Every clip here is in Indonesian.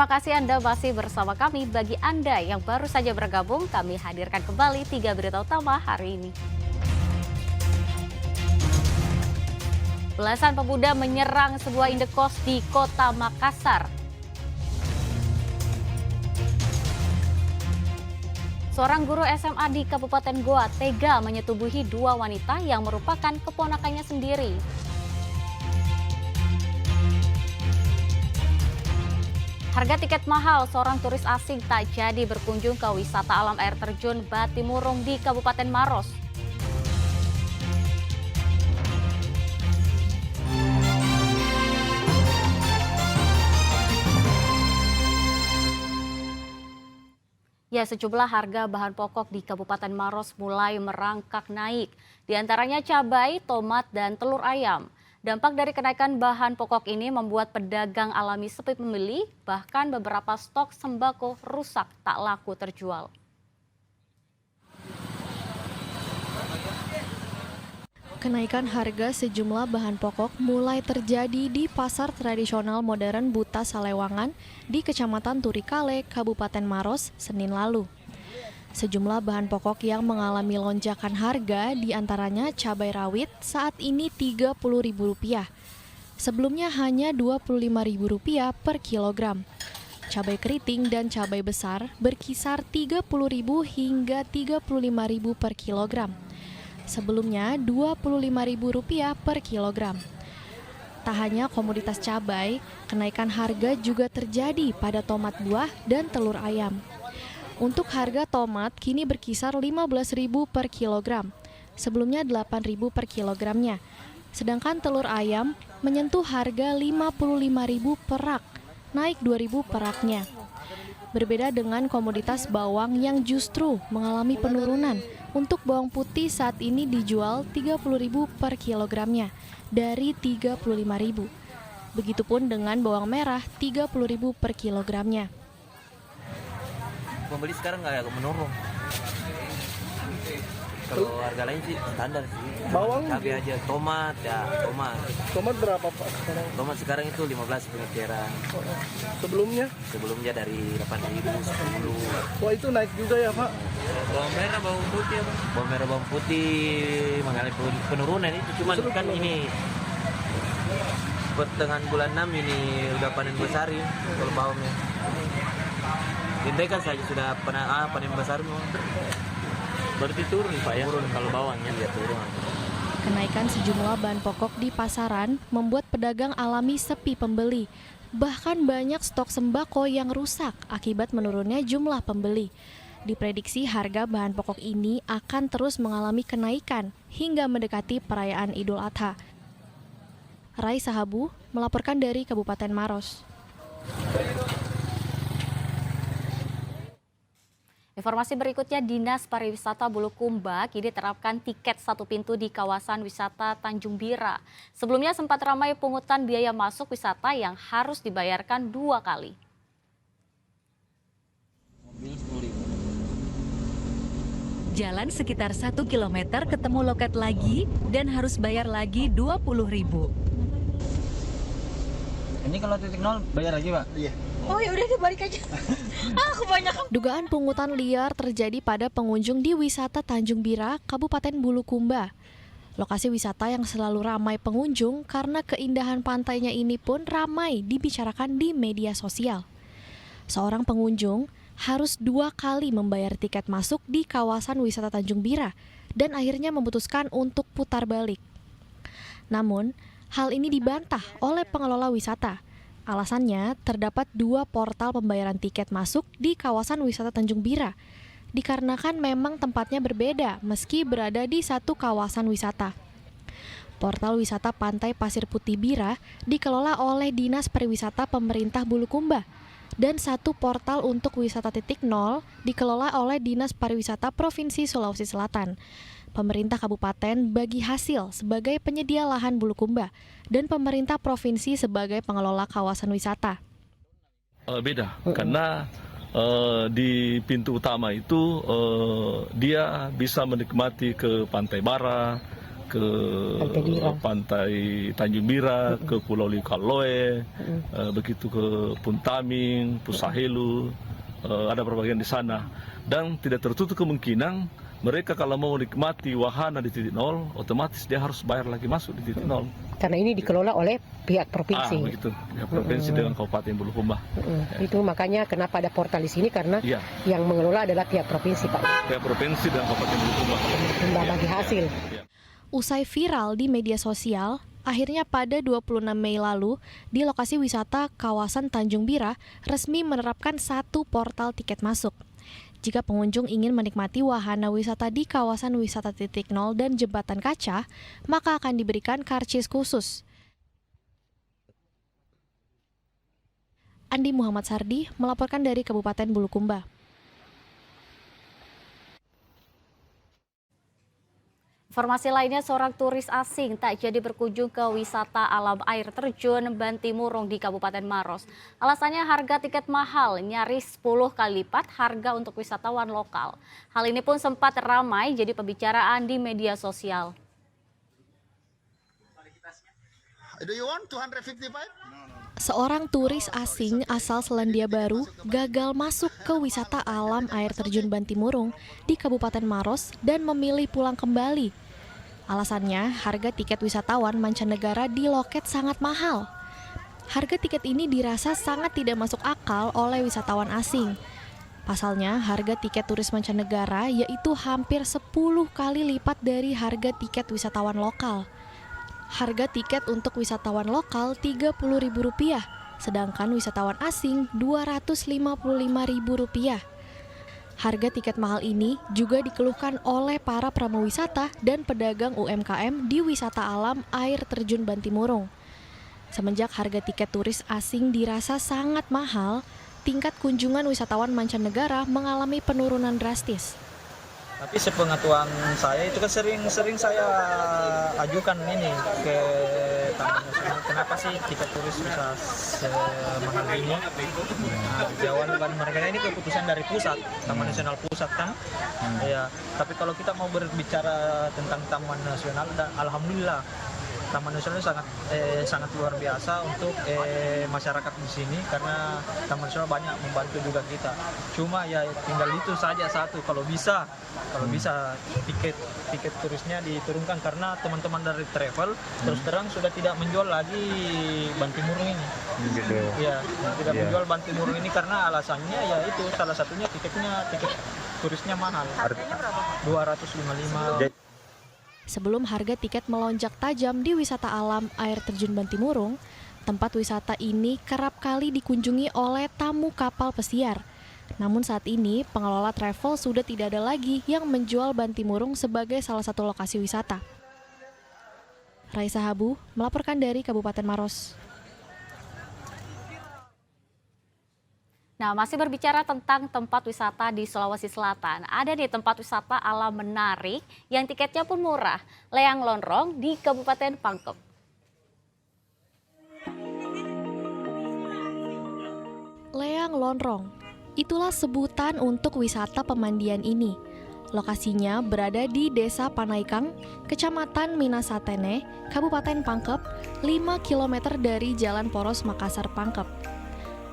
Terima kasih Anda masih bersama kami. Bagi Anda yang baru saja bergabung, kami hadirkan kembali 3 berita utama hari ini. Belasan pemuda menyerang sebuah indekos di Kota Makassar. Seorang guru SMA di Kabupaten Goa tega menyetubuhi 2 wanita yang merupakan keponakannya sendiri. Harga tiket mahal, seorang turis asing tak jadi berkunjung ke wisata alam air terjun Batimurung di Kabupaten Maros. Ya, sejumlah harga bahan pokok di Kabupaten Maros mulai merangkak naik. Di antaranya cabai, tomat, dan telur ayam. Dampak dari kenaikan bahan pokok ini membuat pedagang alami sepi pembeli, bahkan beberapa stok sembako rusak tak laku terjual. Kenaikan harga sejumlah bahan pokok mulai terjadi di pasar tradisional modern Buta Salewangan di Kecamatan Turikale, Kabupaten Maros, Senin lalu. Sejumlah bahan pokok yang mengalami lonjakan harga diantaranya cabai rawit saat ini Rp30.000. Sebelumnya hanya Rp25.000 per kilogram. Cabai keriting dan cabai besar berkisar Rp30.000 hingga Rp35.000 per kilogram. Sebelumnya Rp25.000 per kilogram. Tak hanya komoditas cabai, kenaikan harga juga terjadi pada tomat buah dan telur ayam. Untuk harga tomat kini berkisar Rp15.000 per kilogram, sebelumnya Rp8.000 per kilogramnya. Sedangkan telur ayam menyentuh harga Rp55.000 per rak, naik Rp2.000 per raknya. Berbeda dengan komoditas bawang yang justru mengalami penurunan. Untuk bawang putih saat ini dijual Rp30.000 per kilogramnya dari Rp35.000. Begitupun dengan bawang merah Rp30.000 per kilogramnya. Pembeli sekarang nggak menurun. Kalau harga lain sih standar sih. Bawang? Cabai aja, tomat ya, tomat. Tomat berapa Pak sekarang? Tomat sekarang itu 15 pengeteran. Sebelumnya? Sebelumnya dari 8.000, 10. Wah itu naik juga ya Pak? Bawang merah, bawang putih apa? Bawang merah, bawang putih mengalami penurunan itu. Cuman kan ini pertengahan bulan 6 ini udah panen besar ya kalau bawangnya. Ini kan saja sudah panen besar semua. Berarti turun Pak ya? Turun kalau bawangnya. Iya turun. Kenaikan sejumlah bahan pokok di pasaran membuat pedagang alami sepi pembeli. Bahkan banyak stok sembako yang rusak akibat menurunnya jumlah pembeli. Diprediksi harga bahan pokok ini akan terus mengalami kenaikan hingga mendekati perayaan Idul Adha. Rai Sahabu melaporkan dari Kabupaten Maros. Informasi berikutnya, Dinas Pariwisata Bulukumba kini terapkan tiket satu pintu di kawasan wisata Tanjung Bira. Sebelumnya sempat ramai pungutan biaya masuk wisata yang harus dibayarkan 2 kali. Jalan sekitar 1 km ketemu loket lagi dan harus bayar lagi Rp20.000. Ini kalau titik nol bayar lagi Pak? Iya. Oh ya udah balik aja. Kebanyakan. Dugaan pungutan liar terjadi pada pengunjung di wisata Tanjung Bira, Kabupaten Bulukumba. Lokasi wisata yang selalu ramai pengunjung karena keindahan pantainya ini pun ramai dibicarakan di media sosial. Seorang pengunjung harus 2 kali membayar tiket masuk di kawasan wisata Tanjung Bira dan akhirnya memutuskan untuk putar balik. Namun, hal ini dibantah oleh pengelola wisata. Alasannya, terdapat 2 portal pembayaran tiket masuk di kawasan wisata Tanjung Bira. Dikarenakan memang tempatnya berbeda meski berada di satu kawasan wisata. Portal wisata Pantai Pasir Putih Bira dikelola oleh Dinas Pariwisata Pemerintah Bulukumba. Dan satu portal untuk wisata titik nol dikelola oleh Dinas Pariwisata Provinsi Sulawesi Selatan. Pemerintah kabupaten bagi hasil sebagai penyedia lahan Bulukumba dan pemerintah provinsi sebagai pengelola kawasan wisata. Beda, karena di pintu utama itu dia bisa menikmati ke Pantai Bara, ke Pantai Bira. pantai Tanjung Bira, ke Pulau Likaloe, begitu ke Puntaming, Pusahelu, ada berbagian di sana. Dan tidak tertutup kemungkinan mereka kalau mau menikmati wahana di titik nol, otomatis dia harus bayar lagi masuk di titik nol. Karena ini dikelola oleh pihak provinsi. Begitu, pihak provinsi dengan Kabupaten Bulukumba. Itu makanya kenapa ada portal di sini, karena Iya, yang mengelola adalah pihak provinsi, Pak. pihak provinsi dan Kabupaten Bulukumba. Benda bagi hasil. Usai viral di media sosial, akhirnya pada 26 Mei lalu, di lokasi wisata kawasan Tanjung Bira, resmi menerapkan satu portal tiket masuk. Jika pengunjung ingin menikmati wahana wisata di kawasan wisata titik nol dan jembatan kaca, maka akan diberikan karcis khusus. Andi Muhammad Sardi melaporkan dari Kabupaten Bulukumba. Informasi lainnya, seorang turis asing tak jadi berkunjung ke wisata alam air terjun Bantimurung di Kabupaten Maros. Alasannya harga tiket mahal, nyaris 10 kali lipat harga untuk wisatawan lokal. Hal ini pun sempat ramai jadi pembicaraan di media sosial. Do you want 255? Seorang turis asing asal Selandia Baru gagal masuk ke wisata alam air terjun Bantimurung di Kabupaten Maros dan memilih pulang kembali. Alasannya, harga tiket wisatawan mancanegara di loket sangat mahal. Harga tiket ini dirasa sangat tidak masuk akal oleh wisatawan asing. Pasalnya, harga tiket turis mancanegara yaitu hampir 10 kali lipat dari harga tiket wisatawan lokal. Harga tiket untuk wisatawan lokal Rp30.000, sedangkan wisatawan asing Rp255.000. Harga tiket mahal ini juga dikeluhkan oleh para pramuwisata dan pedagang UMKM di wisata alam air terjun Bantimurung. Semenjak harga tiket turis asing dirasa sangat mahal, tingkat kunjungan wisatawan mancanegara mengalami penurunan drastis. Tapi sepengetahuan saya itu kan sering saya ajukan ini ke Taman Nasional. Kenapa sih tiket turis bisa semahal ini? Nah, jawaban mereka ini keputusan dari pusat, Taman Nasional pusat kan. Ya, tapi kalau kita mau berbicara tentang Taman Nasional, alhamdulillah Taman Nasional sangat luar biasa untuk masyarakat di sini, karena Taman Nasional banyak membantu juga kita. Cuma ya tinggal itu saja satu, kalau bisa tiket turisnya diturunkan, karena teman-teman dari travel terus terang sudah tidak menjual lagi Bantimurung ini. Ya, tidak menjual Bantimurung ini karena alasannya ya itu salah satunya tiket turisnya mahal. Harganya berapa? 255. Sebelum harga tiket melonjak tajam di wisata alam air terjun Bantimurung, tempat wisata ini kerap kali dikunjungi oleh tamu kapal pesiar. Namun saat ini, pengelola travel sudah tidak ada lagi yang menjual Bantimurung sebagai salah satu lokasi wisata. Raisa Habu melaporkan dari Kabupaten Maros. Nah, masih berbicara tentang tempat wisata di Sulawesi Selatan. Ada nih tempat wisata alam menarik yang tiketnya pun murah. Leang Lonrong di Kabupaten Pangkep. Leang Lonrong, itulah sebutan untuk wisata pemandian ini. Lokasinya berada di Desa Panaikang, Kecamatan Minasatene, Kabupaten Pangkep, 5 km dari Jalan Poros Makassar Pangkep.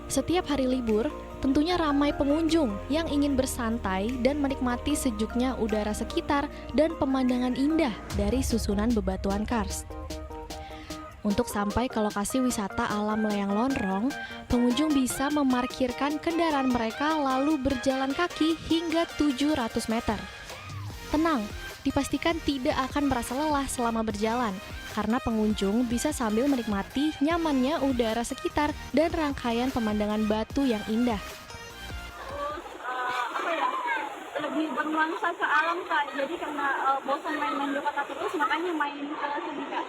Setiap hari libur, tentunya ramai pengunjung yang ingin bersantai dan menikmati sejuknya udara sekitar dan pemandangan indah dari susunan bebatuan karst. Untuk sampai ke lokasi wisata alam Leang Lonrong, pengunjung bisa memarkirkan kendaraan mereka lalu berjalan kaki hingga 700 meter. Tenang, dipastikan tidak akan merasa lelah selama berjalan, karena pengunjung bisa sambil menikmati nyamannya udara sekitar dan rangkaian pemandangan batu yang indah. Lebih bernuansa ke alam Kak, jadi karena bosan main-main di kota terus, makanya main ke sini Kak.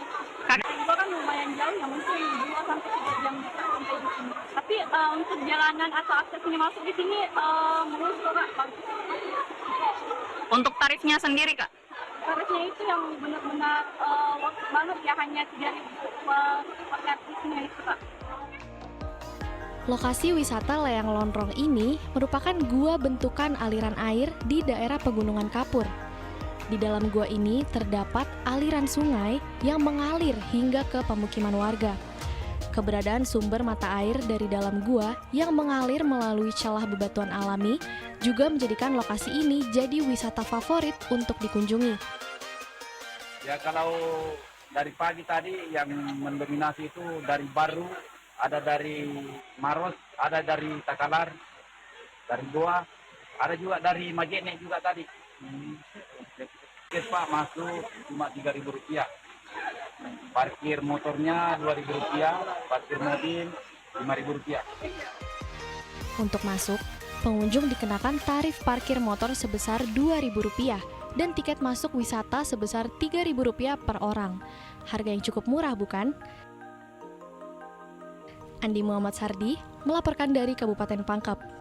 Karena itu kan lumayan jauh ya, mungkin 2-3 jam sampai di sini. Tapi untuk jalanan atau akses ini masuk di sini menurut Kak bagus. Untuk tarifnya sendiri Kak? Tarifnya itu yang benar-benar worth banget ya, hanya 3.000 per kartisnya itu Kak. Lokasi wisata Leang Lonrong ini merupakan gua bentukan aliran air di daerah Pegunungan Kapur. Di dalam gua ini terdapat aliran sungai yang mengalir hingga ke pemukiman warga. Keberadaan sumber mata air dari dalam gua yang mengalir melalui celah bebatuan alami juga menjadikan lokasi ini jadi wisata favorit untuk dikunjungi. Ya kalau dari pagi tadi yang mendominasi itu dari Baru, ada dari Maros, ada dari Takalar, dari Goa, ada juga dari Majene juga tadi. Pak masuk cuma Rp3.000. Parkir motornya Rp2.000, parkir mobil Rp5.000. Untuk masuk, pengunjung dikenakan tarif parkir motor sebesar Rp2.000 dan tiket masuk wisata sebesar Rp3.000 per orang. Harga yang cukup murah, bukan? Andi Muhammad Sardi melaporkan dari Kabupaten Pangkep.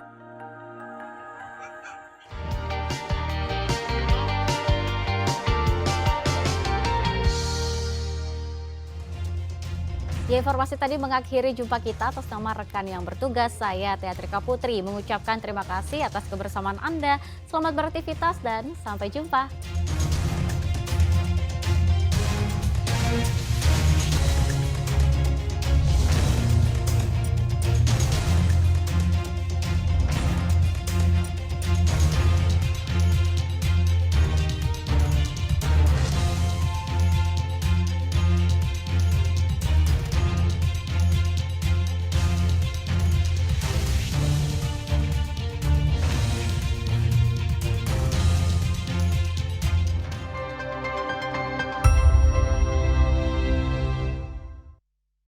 Ya, informasi tadi mengakhiri jumpa kita. Atas nama rekan yang bertugas, saya Teatrika Putri mengucapkan terima kasih atas kebersamaan Anda. Selamat beraktivitas dan sampai jumpa.